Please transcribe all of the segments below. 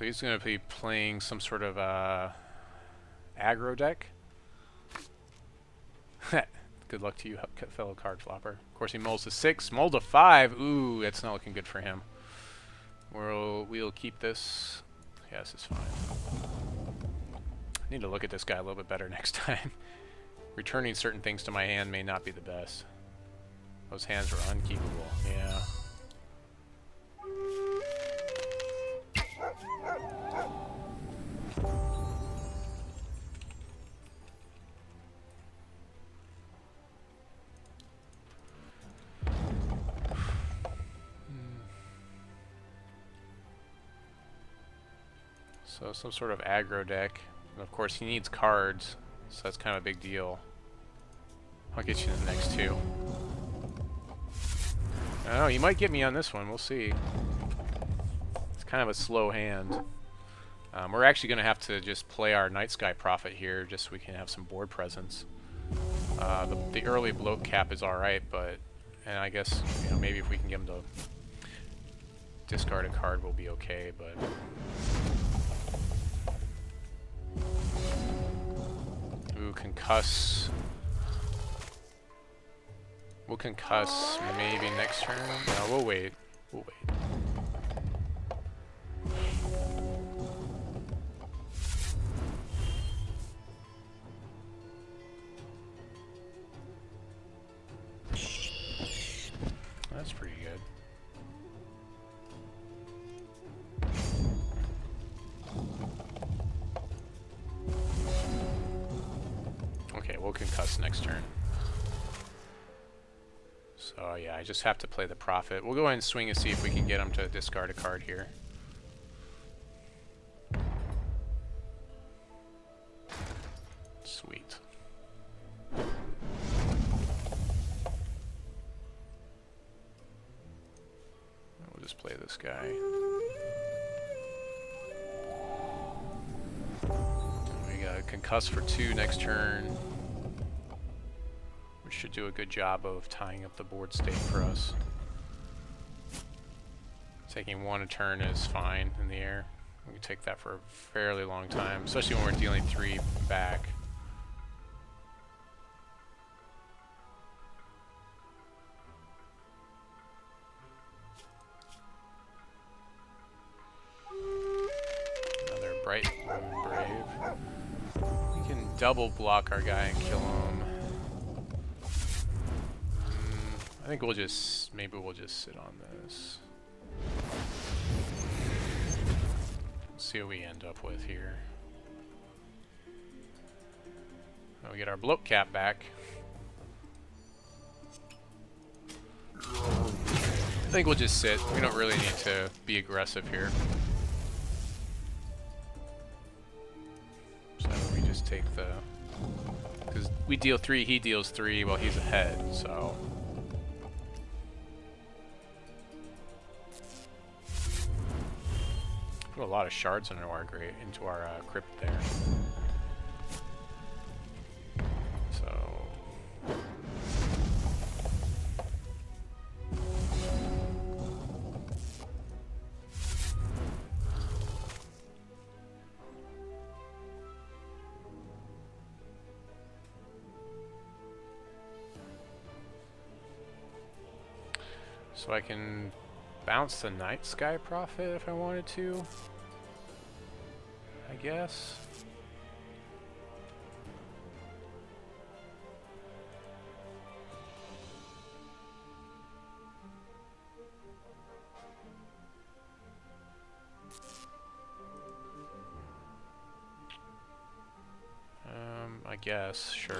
So he's going to be playing some sort of aggro deck. Good luck to you, fellow card flopper. Of course, he mulls to 6, mulled to 5. Ooh, that's not looking good for him. We'll keep this. Yeah, this is fine. I need to look at this guy a little bit better next time. Returning certain things to my hand may not be the best. Those hands were unkeepable. Yeah. So some sort of aggro deck. And of course he needs cards, so that's kind of a big deal. I'll get you the next two. Oh, you might get me on this one. We'll see. It's kind of a slow hand. We're actually going to have to just play our Night Sky Prophet here just so we can have some board presence. The early bloat cap is alright, but... And I guess, you know, maybe if we can get him to discard a card, we'll be okay, but... Ooh, concuss. We'll concuss maybe next turn. No, we'll wait. We'll wait. That's pretty good. Okay, we'll concuss next turn. So yeah, I just have to play the Prophet. We'll go ahead and swing and see if we can get him to discard a card here. Sweet. We'll just play this guy. We got a concuss for 2 next turn. Should do a good job of tying up the board state for us. Taking 1 a turn is fine in the air. We can take that for a fairly long time, especially when we're dealing 3 back. Another Bright Brave. We can double block our guy and kill him. I think we'll just, maybe we'll just sit on this. Let's see what we end up with here. Now we get our bloat cap back. I think we'll just sit. We don't really need to be aggressive here. So we just take the, because we deal 3, he deals 3 while he's ahead, so. Put a lot of shards into our crypt there. So I can bounce the Night Sky Prophet if I wanted to, I guess. I guess, sure.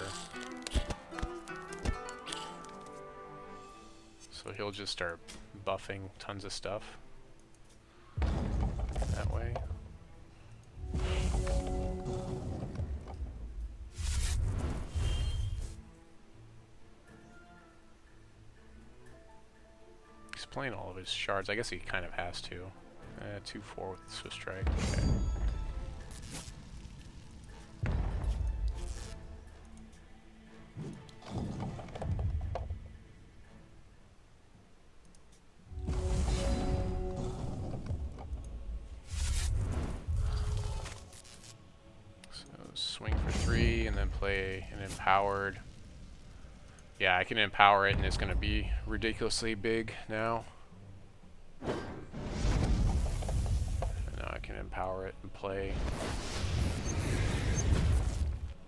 So he'll just start buffing tons of stuff that way. He's playing all of his shards. I guess he kind of has to. 2-4 with Swift Strike. Okay. and play an empowered. Yeah, I can empower it and it's going to be ridiculously big now. And now I can empower it and play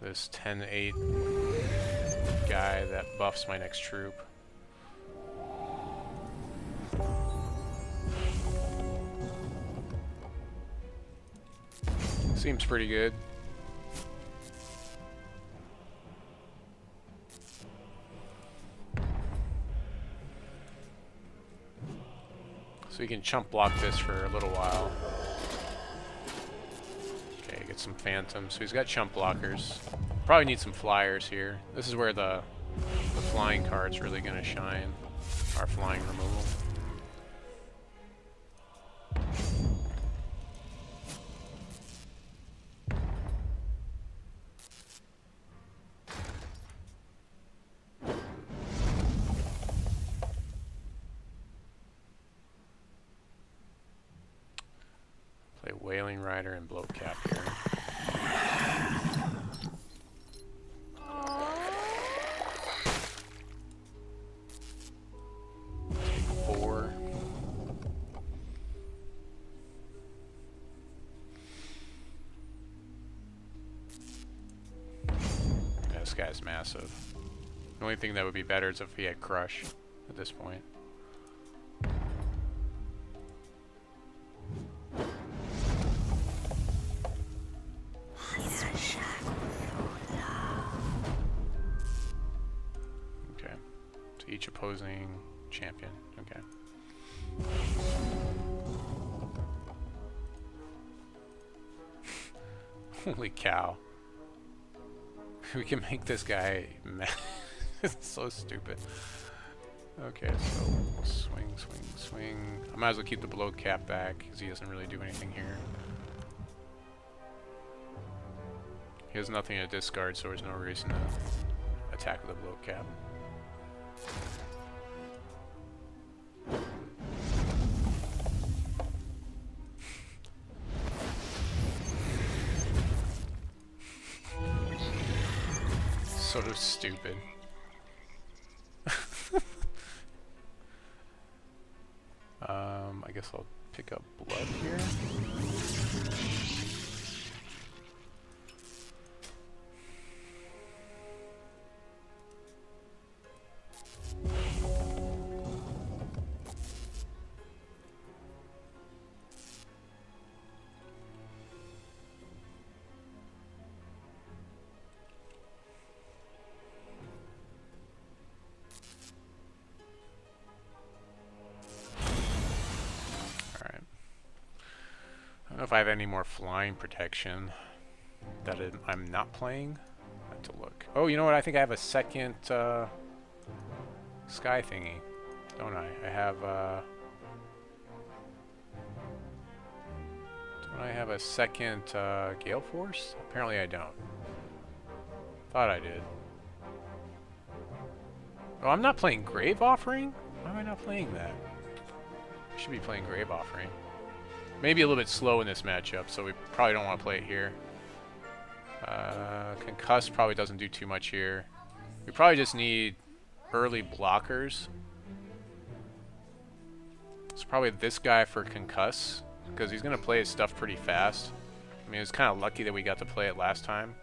this 10-8 guy that buffs my next troop. Seems pretty good. So we can chump block this for a little while. Okay, get some phantoms. So he's got chump blockers. Probably need some flyers here. This is where the flying card's really going to shine. Our flying removal. Play Wailing Rider and Bloat Cap here. Take 4. Yeah, this guy's massive. The only thing that would be better is if he had Crush at this point. Each opposing champion. Okay. Holy cow. We can make this guy mad. It's so stupid. Okay, so swing, swing, swing. I might as well keep the Bloat Cap back because he doesn't really do anything here. He has nothing to discard, so there's no reason to attack with the Bloat Cap. So stupid. I guess I'll pick up blood here. I don't know if I have any more flying protection that I'm not playing. I have to look. Oh, you know what? I think I have a second sky thingy, don't I? I have don't I have a second Gale Force? Apparently I don't. Thought I did. Oh, I'm not playing Grave Offering? Why am I not playing that? I should be playing Grave Offering. Maybe a little bit slow in this matchup, so we probably don't want to play it here. Concuss probably doesn't do too much here. We probably just need early blockers. It's probably this guy for Concuss, because he's going to play his stuff pretty fast. I mean, it's kind of lucky that we got to play it last time.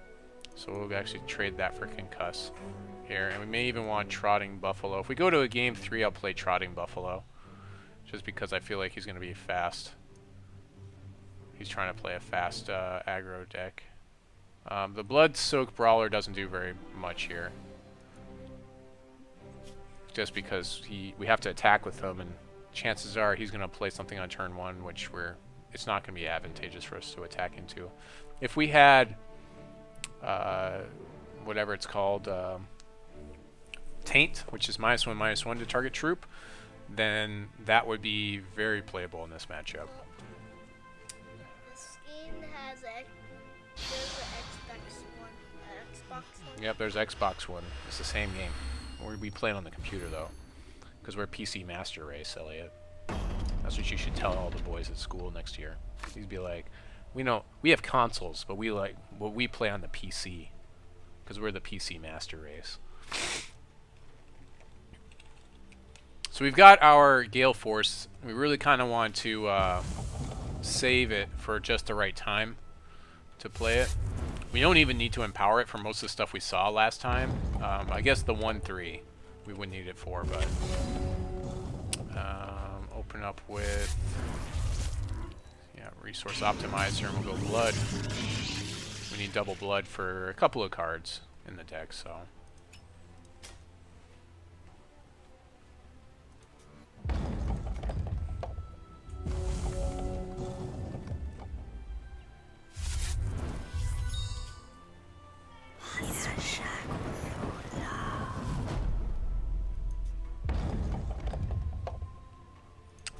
So we'll actually trade that for Concuss here. And we may even want Trotting Buffalo. If we go to a game 3, I'll play Trotting Buffalo. Just because I feel like he's going to be fast. He's trying to play a fast aggro deck. The Blood-Soaked Brawler doesn't do very much here. Just because we have to attack with him, and chances are he's going to play something on turn 1, which it's not going to be advantageous for us to attack into. If we had, whatever it's called, Taint, which is -1/-1 to target troop, then that would be very playable in this matchup. Yep, there's Xbox One. It's the same game. We play it on the computer though, because we're PC Master Race, Elliot. That's what you should tell all the boys at school next year. You'd be like, we have consoles, but we play on the PC, because we're the PC master race. So we've got our Gale Force. We really kind of want to save it for just the right time to play it. We don't even need to empower it for most of the stuff we saw last time. I guess the 1-3 we wouldn't need it for, but open up with resource optimizer, and we'll go blood. We need double blood for a couple of cards in the deck, so.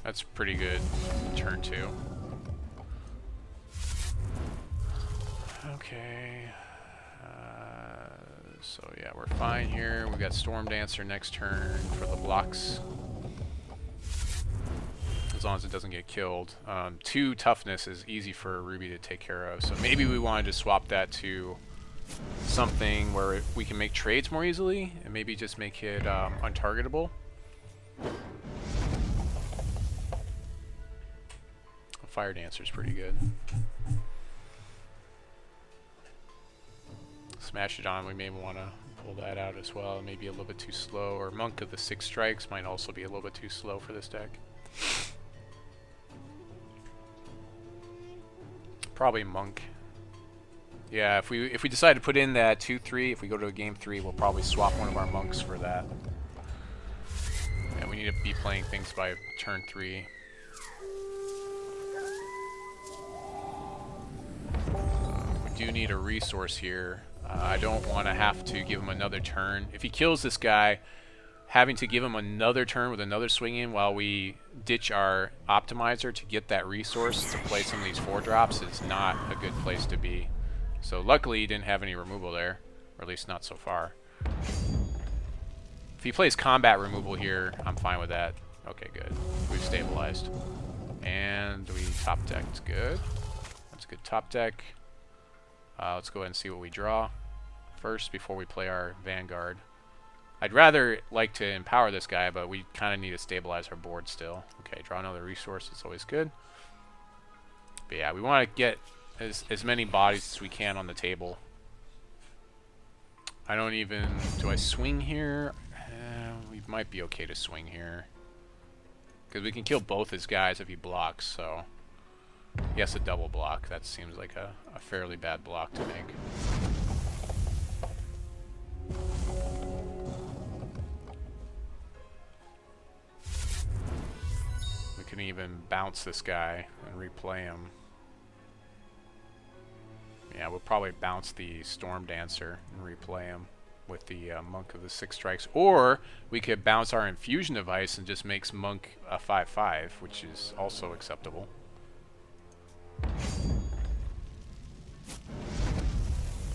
That's pretty good. Turn 2. Okay. So yeah, we're fine here. We've got Storm Dancer next turn for the blocks. As long as it doesn't get killed. 2 toughness is easy for Ruby to take care of. So maybe we wanted to swap that to something where we can make trades more easily and maybe just make it untargetable. Fire Dancer is pretty good. Smashodon, we may want to pull that out as well. Maybe a little bit too slow. Or Monk of the 6 Strikes might also be a little bit too slow for this deck. Probably Monk. Yeah, if we decide to put in that 2-3, if we go to a game 3, we'll probably swap one of our monks for that. Yeah, we need to be playing things by turn 3. We do need a resource here. I don't want to have to give him another turn. If he kills this guy, having to give him another turn with another swing in while we ditch our optimizer to get that resource to play some of these 4-drops is not a good place to be. So luckily he didn't have any removal there, or at least not so far. If he plays combat removal here, I'm fine with that. Okay, good. We've stabilized. And we top decked. Good. That's a good top deck. Let's go ahead and see what we draw first before we play our Vanguard. I'd rather like to empower this guy, but we kind of need to stabilize our board still. Okay, draw another resource. It's always good. But yeah, we want to get as many bodies as we can on the table. I don't even... Do I swing here? We might be okay to swing here. Because we can kill both his guys if he blocks, so... He has to double block. That seems like a fairly bad block to make. We can even bounce this guy and replay him. Yeah, we'll probably bounce the Storm Dancer and replay him with the Monk of the 6 Strikes. Or we could bounce our Infusion Device and just makes Monk a 5/5, which is also acceptable.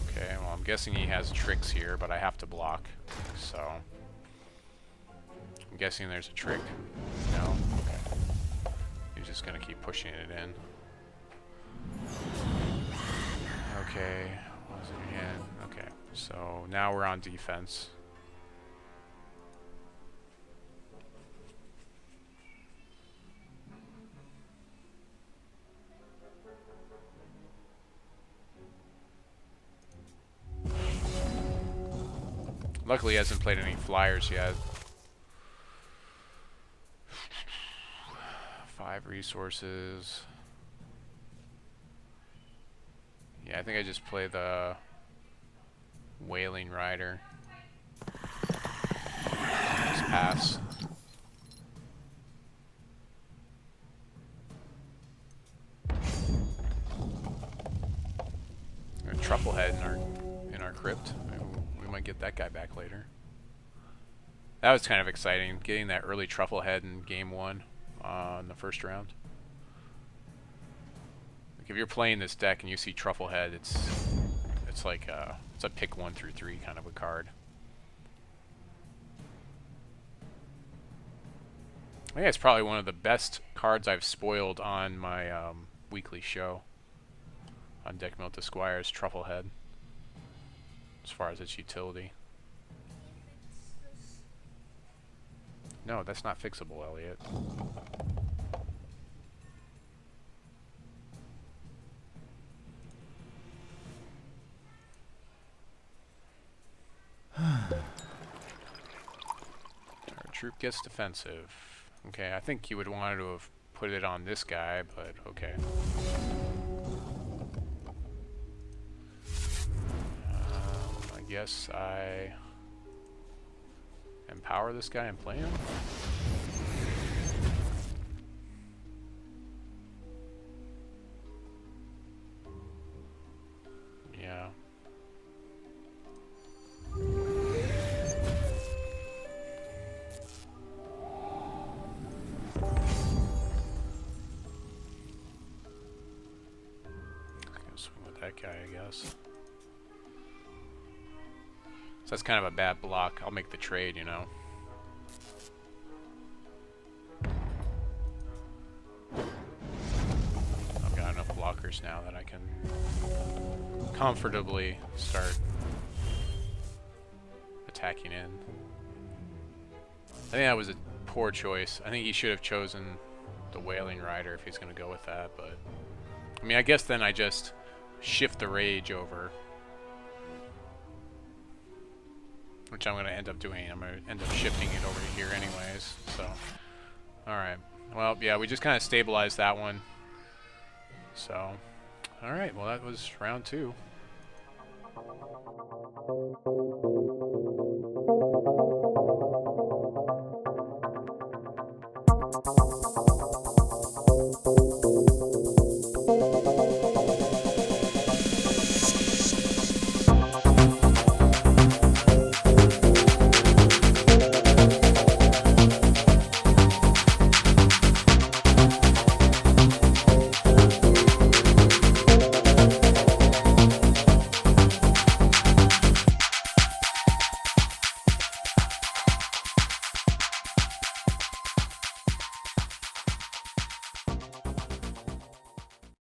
Okay, well I'm guessing he has tricks here, but I have to block, so I'm guessing there's a trick. No? Okay. He's just gonna keep pushing it in. Okay, what was it again? Okay, so now we're on defense. Luckily he hasn't played any flyers yet. 5 resources. Yeah, I think I just play the Wailing Rider. Just pass. A Trufflehead in our crypt. We might get that guy back later. That was kind of exciting, getting that early Trufflehead in game 1 in the first round. Like if you're playing this deck and you see Trufflehead, it's like it's a pick 1 through 3 kind of a card. I think it's probably one of the best cards I've spoiled on my weekly show on Deck Milta Squires, Trufflehead. as far as its utility. No, that's not fixable, Elliot. Our troop gets defensive. Okay, I think you would want to have put it on this guy, but okay. I guess I empower this guy and play him. Yeah. Swing with that guy, I guess. So that's kind of a bad block. I'll make the trade, you know. I've got enough blockers now that I can comfortably start attacking in. I think that was a poor choice. I think he should have chosen the Wailing Rider if he's going to go with that, but I mean, I guess then I just shift the rage over, which I'm going to end up doing. I'm going to end up shifting it over here anyways, so. Alright. Well, yeah, we just kind of stabilized that one. So, alright, well that was round 2.